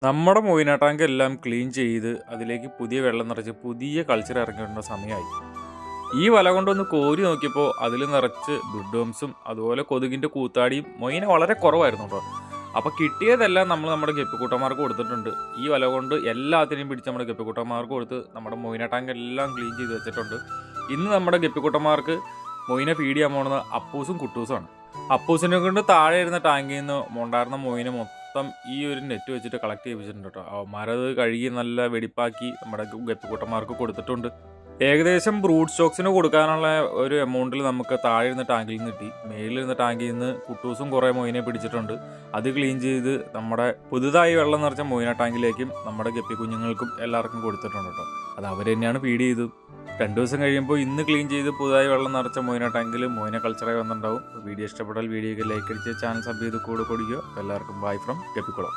നമ്മുടെ Moina tank എല്ലാം clean ചെയ്ത് അതിലേക്ക് പുതിയ വെള്ളം നിറച്ച് പുതിയ കൾച്ചർ ഇറങ്ങിയിട്ടുള്ള സമയമായി. ഈ വല കൊണ്ടൊന്ന് കോരി നോക്കിയപ്പോൾ അതിൽ നിറച്ച് ദുഡ്ഡംസും അതുപോലെ കൊതുകിൻ്റെ കൂത്താടിയും മൊയ്ന വളരെ കുറവായിരുന്നു കേട്ടോ. അപ്പോൾ കിട്ടിയതെല്ലാം നമ്മൾ നമ്മുടെ ഗപ്പിക്കുട്ടന്മാർക്ക് കൊടുത്തിട്ടുണ്ട്. ഈ വല കൊണ്ട് എല്ലാത്തിനെയും പിടിച്ച് നമ്മുടെ ഗപ്പിക്കുട്ടന്മാർക്ക് കൊടുത്ത് നമ്മുടെ മൊയ്ന ടാങ്ക് എല്ലാം ക്ലീൻ ചെയ്ത് വെച്ചിട്ടുണ്ട്. ഇന്ന് നമ്മുടെ ഗപ്പിക്കുട്ടന്മാർക്ക് മൊയ്ന ഫീഡ് ചെയ്യാൻ പോകുന്നത് അപ്പൂസും കുട്ടൂസുമാണ്. അപ്പൂസിനെ കൊണ്ട് താഴെ ഇരുന്ന ടാങ്കിൽ നിന്ന് ഉണ്ടായിരുന്ന മൊയ്ന മൊത്തം ഈ ഒരു നെറ്റ് വെച്ചിട്ട് കളക്ട് ചെയ്യിപ്പിച്ചിട്ടുണ്ട് കേട്ടോ. അവന്മാരത് കഴുകി നല്ല വെടിപ്പാക്കി നമ്മുടെ ഗപ്പിക്കുട്ടന്മാർക്ക് കൊടുത്തിട്ടുണ്ട്. ഏകദേശം ബ്രൂഡ് സ്റ്റോക്സിന് കൊടുക്കാനുള്ള ഒരു എമൗണ്ടിൽ നമുക്ക് താഴെ ഇരുന്ന ടാങ്കിൽ നിന്ന് കിട്ടി. മേലിരുന്ന ടാങ്കിൽ നിന്ന് കുട്ടൂസും കുറേ മൊയ്നെ പിടിച്ചിട്ടുണ്ട്. അത് ക്ലീൻ ചെയ്ത് നമ്മുടെ പുതുതായി വെള്ളം നിറച്ച മൊയ്ന ടാങ്കിലേക്കും നമ്മുടെ ഗപ്പി കുഞ്ഞുങ്ങൾക്കും എല്ലാവർക്കും കൊടുത്തിട്ടുണ്ട് കേട്ടോ. അത് അവർ തന്നെയാണ് ഫീഡ് ചെയ്തത്. 2 ദിവസം കഴിയുമ്പോൾ ഇന്ന് ക്ലീൻ ചെയ്ത് പുതുതായി വെള്ളം നിറച്ച മൊയ്ന ടാങ്കിൽ മൊയ്ന കൾച്ചറായി വന്നിട്ടുണ്ടാവും. വീഡിയോ ഇഷ്ടപ്പെട്ടാൽ വീഡിയോക്ക് ലൈക്ക് അടിച്ച് ചാനൽ സബ് ചെയ്ത് കൂടെ കൊടുക്കുക. എല്ലാവർക്കും ബൈ ഫ്രം ഗപ്പിക്കുളം.